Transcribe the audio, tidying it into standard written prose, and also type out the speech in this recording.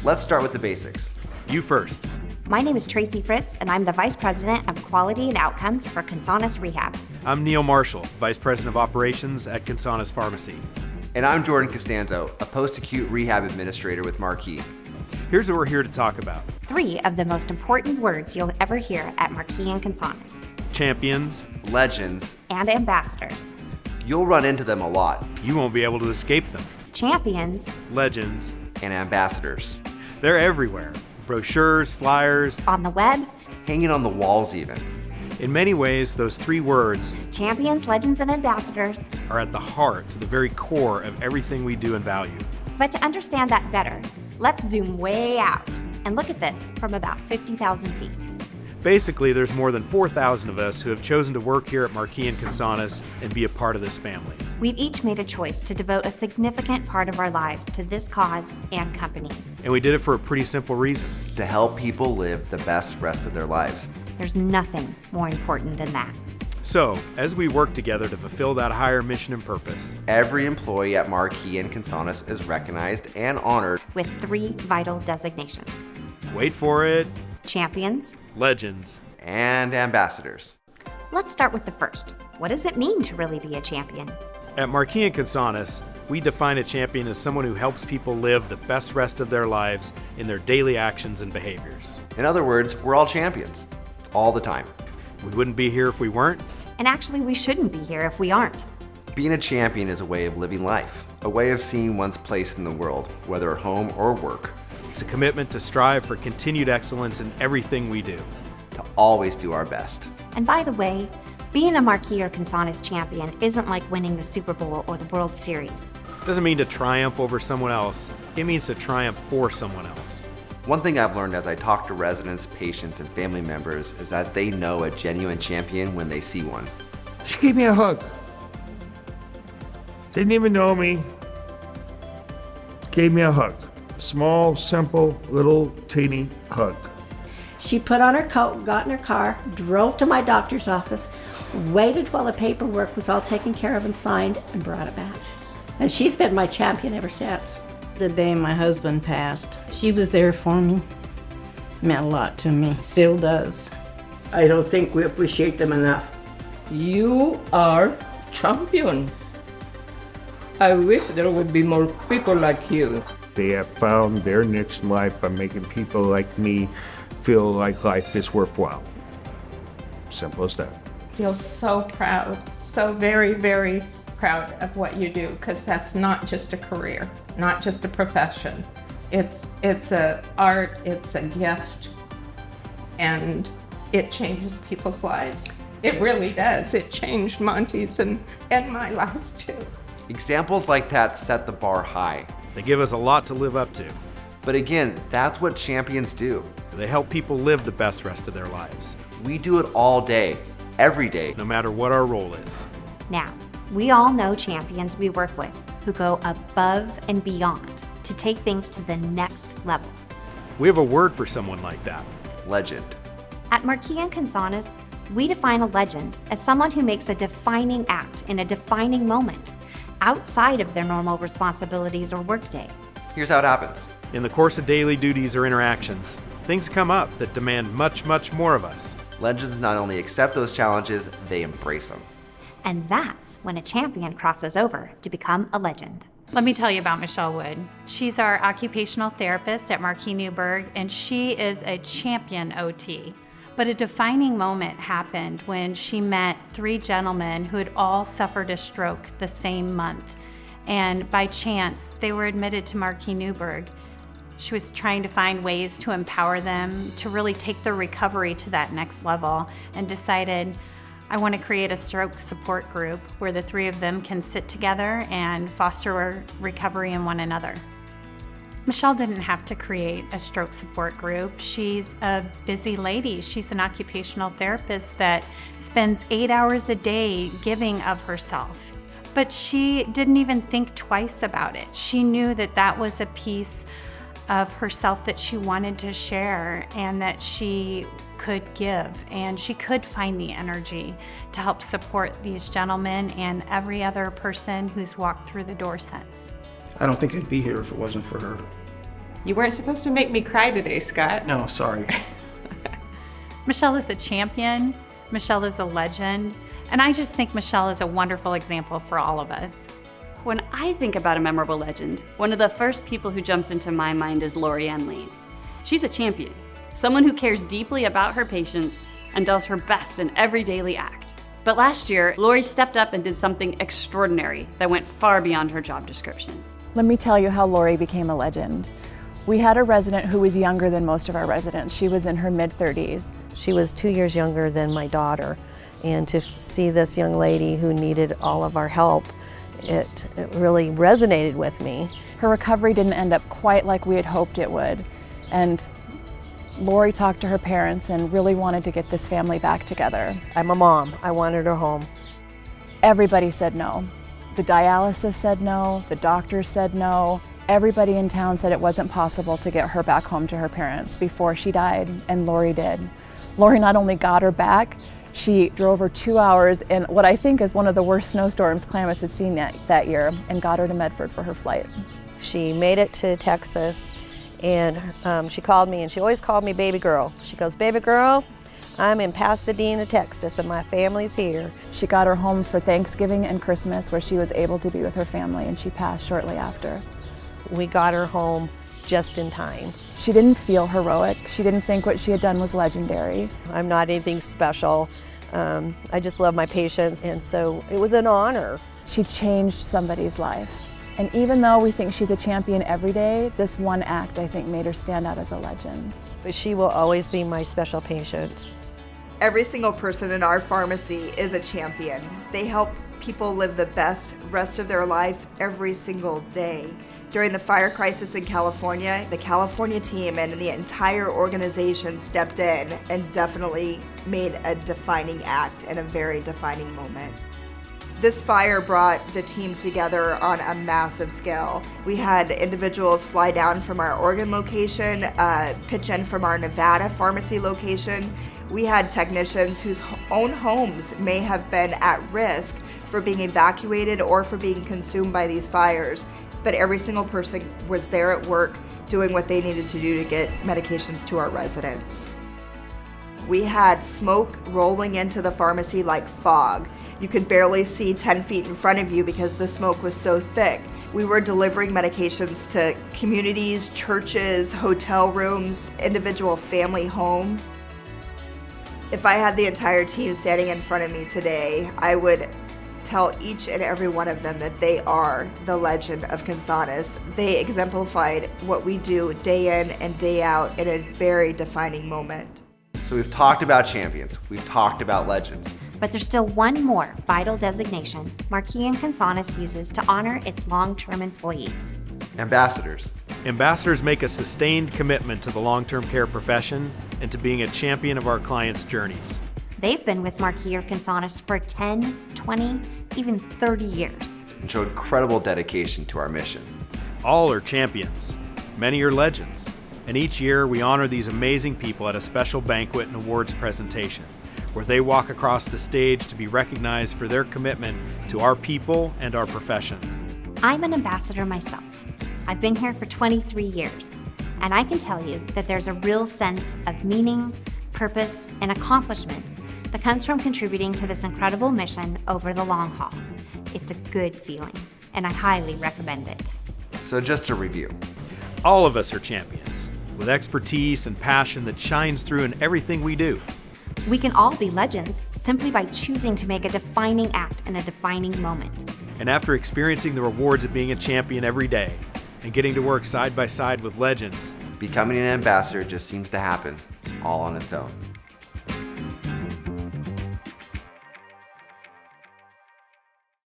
Let's start with the basics. You first. My name is Tracy Fritts, and I'm the Vice President of Quality and Outcomes for Consanus Rehab. I'm Neil Marshall, Vice President of Operations at Consanus Pharmacy. And I'm Jordan Constanzo, a post-acute rehab administrator with Marquis. Here's what we're here to talk about. 3 of the most important words you'll ever hear at Marquis and Consanus. Champions, legends, and ambassadors. You'll run into them a lot. You won't be able to escape them. Champions, legends, and ambassadors. They're everywhere. Brochures, flyers, on the web, hanging on the walls even. In many ways, those 3 words, champions, legends, and ambassadors, are at the heart, to the very core of everything we do and value. But to understand that better, let's zoom way out and look at this from about 50,000 feet. Basically, there's more than 4,000 of us who have chosen to work here at Marquis and Consanus and be a part of this family. We've each made a choice to devote a significant part of our lives to this cause and company. And we did it for a pretty simple reason. To help people live the best rest of their lives. There's nothing more important than that. So, as we work together to fulfill that higher mission and purpose, every employee at Marquis and Consanus is recognized and honored with 3 vital designations. Wait for it. Champions, legends, and ambassadors. Let's start with the first. What does it mean to really be a champion? At Marquis and Consanus, we define a champion as someone who helps people live the best rest of their lives in their daily actions and behaviors. In other words, we're all champions, all the time. We wouldn't be here if we weren't. And actually, we shouldn't be here if we aren't. Being a champion is a way of living life, a way of seeing one's place in the world, whether at home or work. It's a commitment to strive for continued excellence in everything we do. To always do our best. And by the way, being a Marquis or Consanus champion isn't like winning the Super Bowl or the World Series. Doesn't mean to triumph over someone else. It means to triumph for someone else. One thing I've learned as I talk to residents, patients, and family members is that they know a genuine champion when they see one. She gave me a hug. Didn't even know me. Gave me a hug. Small, simple, little, teeny hug. She put on her coat, got in her car, drove to my doctor's office, waited while the paperwork was all taken care of and signed, and brought it back. And she's been my champion ever since. The day my husband passed, she was there for me. Meant a lot to me, still does. I don't think we appreciate them enough. You are champion. I wish there would be more people like you. They have found their niche in life by making people like me feel like life is worthwhile. Simple as that. Feel so proud, so very, very proud of what you do, because that's not just a career, not just a profession. It's a art, it's a gift, and it changes people's lives. It really does. It changed Monty's and my life too. Examples like that set the bar high. They give us a lot to live up to. But again, that's what champions do. They help people live the best rest of their lives. We do it all day, every day. No matter what our role is. Now, we all know champions we work with who go above and beyond to take things to the next level. We have a word for someone like that. Legend. At Marquis and Consanus, we define a legend as someone who makes a defining act in a defining moment, outside of their normal responsibilities or workday. Here's how it happens. In the course of daily duties or interactions, things come up that demand much, much more of us. Legends not only accept those challenges, they embrace them. And that's when a champion crosses over to become a legend. Let me tell you about Michelle Wood. She's our occupational therapist at Marquis Newburgh, and she is a champion OT. But a defining moment happened when she met 3 gentlemen who had all suffered a stroke the same month. And by chance, they were admitted to Marquis Newburgh. She was trying to find ways to empower them to really take their recovery to that next level, and decided, I want to create a stroke support group where the 3 of them can sit together and foster recovery in one another. Michelle didn't have to create a stroke support group. She's a busy lady. She's an occupational therapist that spends 8 hours a day giving of herself. But she didn't even think twice about it. She knew that that was a piece of herself that she wanted to share and that she could give, and she could find the energy to help support these gentlemen and every other person who's walked through the door since. I don't think I'd be here if it wasn't for her. You weren't supposed to make me cry today, Scott. No, sorry. Michelle is a champion. Michelle is a legend. And I just think Michelle is a wonderful example for all of us. When I think about a memorable legend, one of the first people who jumps into my mind is Lori Ann Lane. She's a champion, someone who cares deeply about her patients and does her best in every daily act. But last year, Lori stepped up and did something extraordinary that went far beyond her job description. Let me tell you how Lori became a legend. We had a resident who was younger than most of our residents. She was in her mid-30s. She was 2 years younger than my daughter, and to see this young lady who needed all of our help, it really resonated with me. Her recovery didn't end up quite like we had hoped it would, and Lori talked to her parents and really wanted to get this family back together. I'm a mom. I wanted her home. Everybody said no. The dialysis said no, the doctors said no. Everybody in town said it wasn't possible to get her back home to her parents before she died, and Lori did. Lori not only got her back, she drove her 2 hours in what I think is one of the worst snowstorms Klamath had seen that year, and got her to Medford for her flight. She made it to Texas, and she called me, and she always called me baby girl. She goes, baby girl, I'm in Pasadena, Texas, and my family's here. She got her home for Thanksgiving and Christmas, where she was able to be with her family, and she passed shortly after. We got her home just in time. She didn't feel heroic. She didn't think what she had done was legendary. I'm not anything special. I just love my patients, and so it was an honor. She changed somebody's life. And even though we think she's a champion every day, this one act, I think, made her stand out as a legend. But she will always be my special patient. Every single person in our pharmacy is a champion. They help people live the best rest of their life every single day. During the fire crisis in California, the California team and the entire organization stepped in and definitely made a defining act and a very defining moment. This fire brought the team together on a massive scale. We had individuals fly down from our Oregon location, pitch in from our Nevada pharmacy location. We had technicians whose own homes may have been at risk for being evacuated or for being consumed by these fires. But every single person was there at work doing what they needed to do to get medications to our residents. We had smoke rolling into the pharmacy like fog. You could barely see 10 feet in front of you because the smoke was so thick. We were delivering medications to communities, churches, hotel rooms, individual family homes. If I had the entire team standing in front of me today, I would tell each and every one of them that they are the legend of Constanzo. They exemplified what we do day in and day out in a very defining moment. So we've talked about champions, we've talked about legends. But there's still one more vital designation Marquis and Constanzo uses to honor its long-term employees. Ambassadors. Ambassadors make a sustained commitment to the long-term care profession and to being a champion of our clients' journeys. They've been with Marquis or Constanzo for 10, 20, even 30 years. And showed incredible dedication to our mission. All are champions. Many are legends. And each year we honor these amazing people at a special banquet and awards presentation, where they walk across the stage to be recognized for their commitment to our people and our profession. I'm an ambassador myself. I've been here for 23 years, and I can tell you that there's a real sense of meaning, purpose, and accomplishment that comes from contributing to this incredible mission over the long haul. It's a good feeling, and I highly recommend it. So just to review. All of us are champions, with expertise and passion that shines through in everything we do. We can all be legends simply by choosing to make a defining act in a defining moment. And after experiencing the rewards of being a champion every day and getting to work side by side with legends, becoming an ambassador just seems to happen all on its own.